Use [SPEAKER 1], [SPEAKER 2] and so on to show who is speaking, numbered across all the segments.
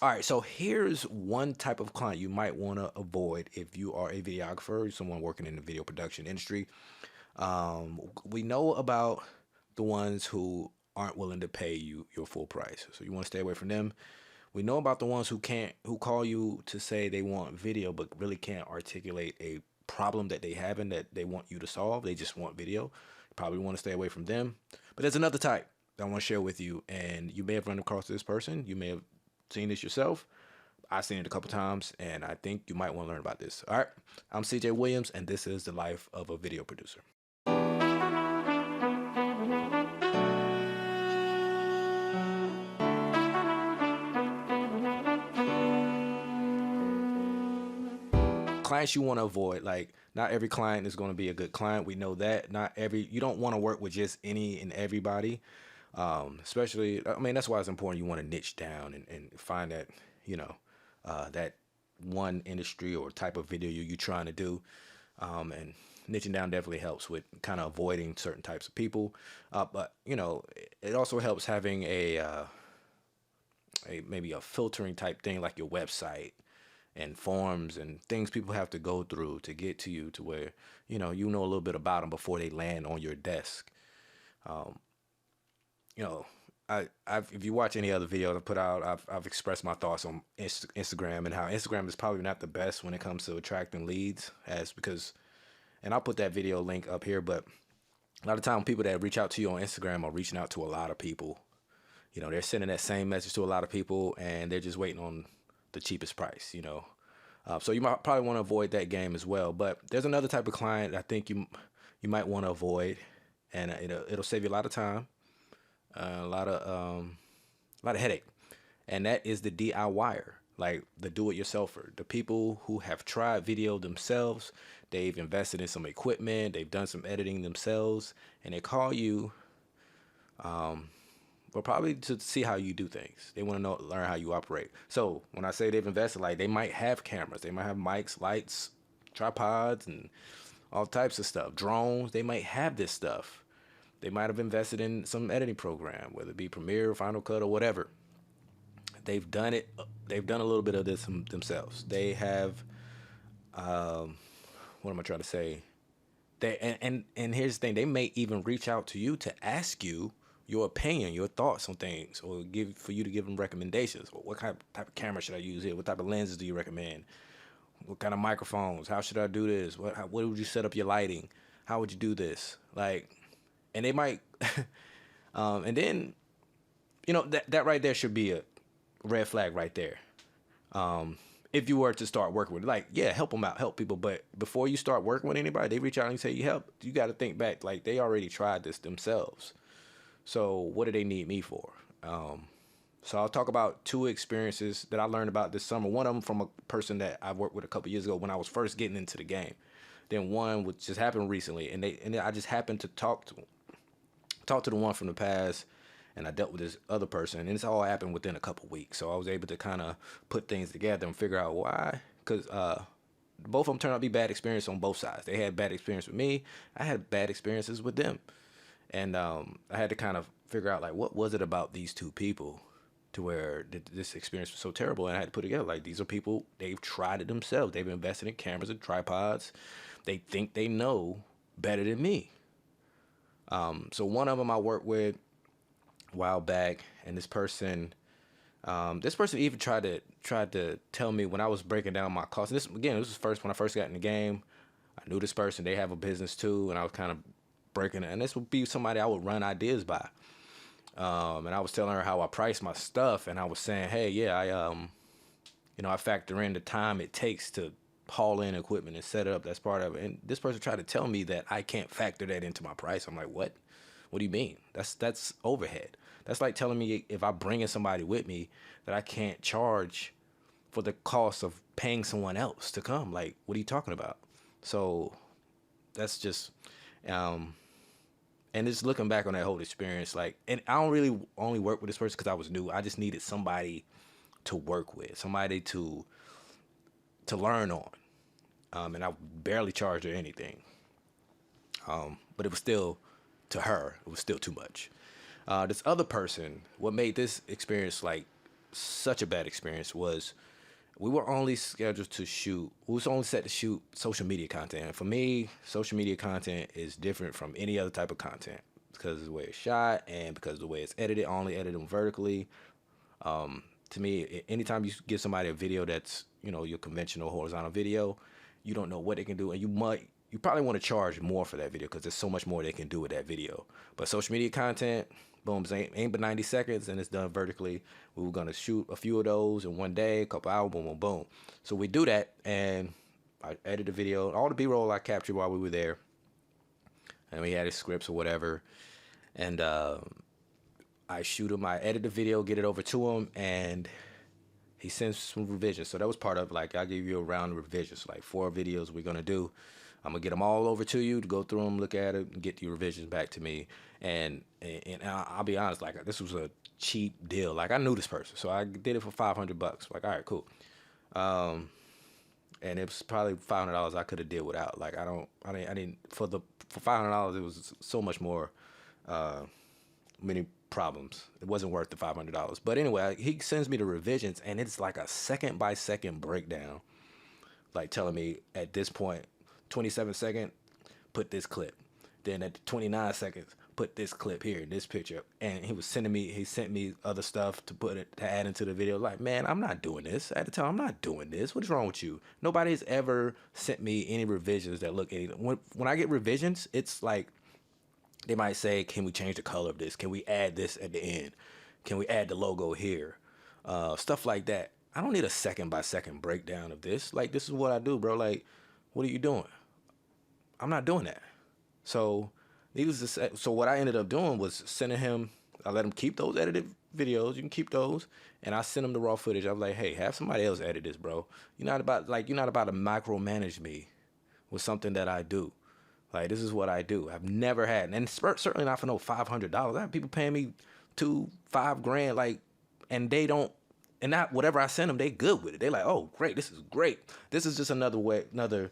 [SPEAKER 1] All right, so here's one type of client you might want to avoid if you are a videographer, someone working in the video production industry. We know about the ones who aren't willing to pay you your full price, so you want to stay away from them. We know about the ones who call you to say they want video, but really can't articulate a problem that they have and that they want you to solve. They just want video. You probably want to stay away from them. But there's another type that I want to share with you, and you may have run across this person. You may have seen this yourself. I've seen it a couple times, and I think you might want to learn about this. All right, I'm CJ Williams, and this is the life of a video producer. Clients you want to avoid, like, not every client is going to be a good client. We know that. You don't want to work with just any and everybody. Especially, I mean, that's why it's important. You want to niche down and find that, that one industry or type of video you're trying to do. And niching down definitely helps with kind of avoiding certain types of people. But it also helps having maybe a filtering type thing like your website and forms and things people have to go through to get to you, to where you know a little bit about them before they land on your desk. Um, you know, if you watch any other video I put out, I've expressed my thoughts on Instagram and how Instagram is probably not the best when it comes to attracting leads, and I'll put that video link up here. But a lot of time, people that reach out to you on Instagram are reaching out to a lot of people. They're sending that same message to a lot of people, and they're just waiting on the cheapest price. So you might probably want to avoid that game as well. But there's another type of client I think you might want to avoid, and it'll save you a lot of time, a lot of headache, and that is the DIYer, like the do-it-yourselfer, the people who have tried video themselves. They've invested in some equipment, they've done some editing themselves, and they call you. But probably to see how you do things. They want to learn how you operate. So when I say they've invested, like, they might have cameras, they might have mics, lights, tripods, and all types of stuff, drones. They might have this stuff. They might have invested in some editing program, whether it be Premiere, Final Cut, or whatever. They've done it. They've done a little bit of this themselves. They have. What am I trying to say? And here's the thing. They may even reach out to you to ask you your opinion, your thoughts on things, or for you to give them recommendations. What type of camera should I use here? What type of lenses do you recommend? What kind of microphones? How should I do this? What would you set up your lighting? How would you do this? Like, and they might, and then, that right there should be a red flag right there. If you were to start working with it, like, yeah, help them out, help people. But before you start working with anybody, they reach out and say you help. You got to think back, like, they already tried this themselves. So what do they need me for? So I'll talk about two experiences that I learned about this summer. One of them from a person that I worked with a couple years ago when I was first getting into the game. Then one which just happened recently, and I just happened to talk to the one from the past, and I dealt with this other person, and this all happened within a couple weeks. So I was able to kind of put things together and figure out why, because both of them turned out to be bad experience on both sides. They had bad experience with me. I had bad experiences with them. And I had to kind of figure out, like, what was it about these two people to where this experience was so terrible. And I had to put together, like, these are people, they've tried it themselves. They've invested in cameras and tripods. They think they know better than me. So one of them I worked with a while back, and this person even tried to tell me when I was breaking down my costs. This was when I first got in the game. I knew this person. They have a business too, and I was kind of breaking it. And this would be somebody I would run ideas by. And I was telling her how I price my stuff, and I was saying, hey, yeah, I factor in the time it takes to haul in equipment and set it up. That's part of it. And this person tried to tell me that I can't factor that into my price. I'm like, what? What do you mean? That's overhead. That's like telling me if I bring in somebody with me that I can't charge for the cost of paying someone else to come. Like, what are you talking about? So that's just, and just looking back on that whole experience, like, and I don't really only work with this person because I was new. I just needed somebody to work with, somebody to learn on. And I barely charged her anything. But it was still, to her, it was still too much. This other person, what made this experience, like, such a bad experience was we were only scheduled to shoot. We was only set to shoot social media content. And for me, social media content is different from any other type of content because of the way it's shot and because of the way it's edited. I only edit them vertically. To me, anytime you give somebody a video that's, you know, your conventional horizontal video, you don't know what they can do, and you probably want to charge more for that video because there's so much more they can do with that video. But social media content, boom, ain't but 90 seconds and it's done vertically. We were gonna shoot a few of those in one day, a couple hours, boom, boom, boom. So we do that, and I edit the video, all the B-roll I captured while we were there, and we had his scripts or whatever, and I shoot him, I edit the video, get it over to him, and he sends some revisions. So that was part of, like, I'll give you a round of revisions, like 4 videos we're gonna do. I'm gonna get them all over to you to go through them, look at it, and get your revisions back to me. And I'll be honest, like, this was a cheap deal. Like, I knew this person, so I did it for $500. Like, all right, cool. And it was probably $500 I could have did without. Like, I didn't for $500 it was so much more, many problems. It wasn't worth the $500. But anyway, he sends me the revisions, and it's like a second by second breakdown, like telling me at this point, 27 second, put this clip. Then at 29 seconds, put this clip here in this picture. And he sent me other stuff to add into the video. Like, man, I'm not doing this. I had to tell him, I'm not doing this. What is wrong with you? Nobody's ever sent me any revisions that look anything. When I get revisions, it's like, they might say, can we change the color of this? Can we add this at the end? Can we add the logo here? Stuff like that. I don't need a second by second breakdown of this. Like, this is what I do, bro. Like, what are you doing? I'm not doing that. So, needless to say, so what I ended up doing was sending him, I let him keep those edited videos. You can keep those. And I sent him the raw footage. I was like, hey, have somebody else edit this, bro. You're not about to micromanage me with something that I do. Like, this is what I do. I've never had, and certainly not for no $500. I have people paying me $2,000-$5,000, like, and they don't, and not whatever I send them, they good with it. They like, oh, great, this is great. This is just another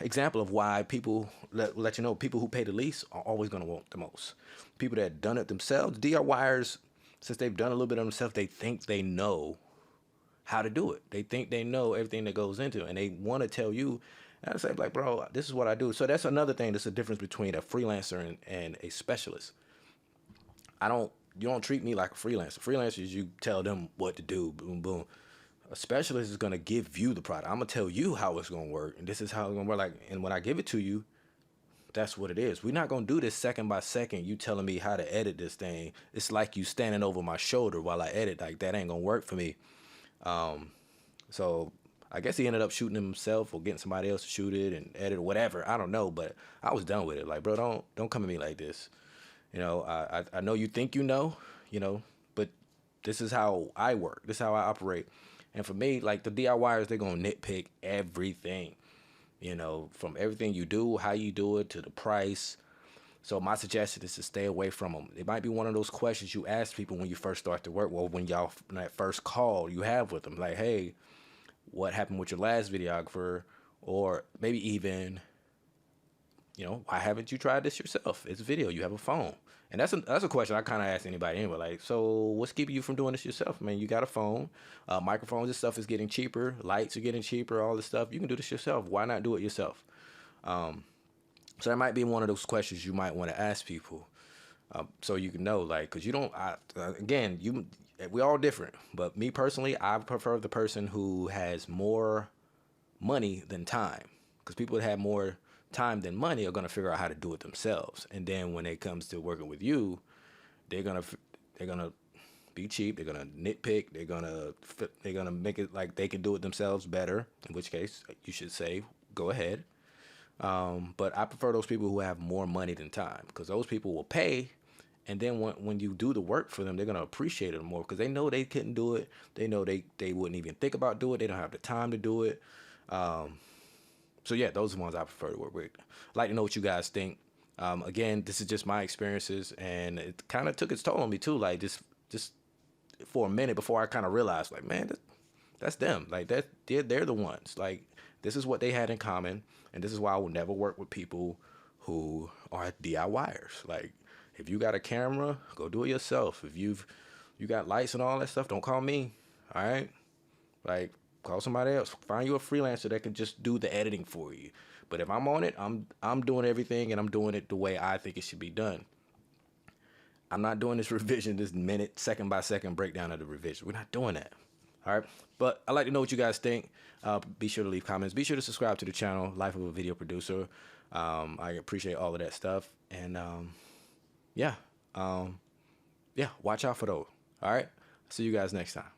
[SPEAKER 1] example of why people let you know people who pay the least are always gonna want the most. People that have done it themselves, DIYers, since they've done a little bit of themselves, they think they know how to do it. They think they know everything that goes into it, and they want to tell you. And I say, like, bro, this is what I do. So that's another thing. That's the difference between a freelancer and a specialist. You don't treat me like a freelancer. Freelancers, you tell them what to do, boom, boom. A specialist is going to give you the product. I'm going to tell you how it's going to work, and this is how it's going to work. Like, and when I give it to you, that's what it is. We're not going to do this second by second. You telling me how to edit this thing. It's like you standing over my shoulder while I edit. Like, that ain't going to work for me. So I guess he ended up shooting himself or getting somebody else to shoot it and edit or whatever. I don't know, but I was done with it. Like, bro, don't come at me like this. You know, I know you think you know, but this is how I work. This is how I operate. And for me, like, the DIYers, they're going to nitpick everything, from everything you do, how you do it, to the price. So my suggestion is to stay away from them. It might be one of those questions you ask people when you first start to work. Well, when that first call you have with them, like, hey, what happened with your last videographer? Or maybe even, why haven't you tried this yourself? It's video. You have a phone. And that's a question I kind of ask anybody anyway. Like, so what's keeping you from doing this yourself? I mean, you got a phone. Microphones and stuff is getting cheaper. Lights are getting cheaper. All this stuff. You can do this yourself. Why not do it yourself? So that might be one of those questions you might want to ask people, so you can know, like, because you don't. We're all different. But me personally, I prefer the person who has more money than time, because people that have more time than money are gonna figure out how to do it themselves. And then when it comes to working with you, they're gonna be cheap. They're gonna nitpick. They're gonna make it like they can do it themselves better. In which case, you should say, go ahead. But I prefer those people who have more money than time, because those people will pay, and then when you do the work for them, they're gonna appreciate it more, because they know they couldn't do it. They know they wouldn't even think about doing it. They don't have the time to do it. So yeah, those are the ones I prefer to work with. I'd like to know what you guys think. Again, this is just my experiences, and it kind of took its toll on me too. Like, just for a minute before I kind of realized, like, man, that's them. Like, they're the ones. Like, this is what they had in common, and this is why I will never work with people who are DIYers. Like, if you got a camera, go do it yourself. If you've you got lights and all that stuff, don't call me. All right, like call somebody else. Find you a freelancer that can just do the editing for you. But if I'm on it, I'm doing everything, and I'm doing it the way I think it should be done. I'm not doing this revision, this minute, second by second breakdown of the revision. We're not doing that. All right. But I'd like to know what you guys think. Be sure to leave comments. Be sure to subscribe to the channel, Life of a Video Producer. I appreciate all of that stuff. And yeah, watch out for those. All right. See you guys next time.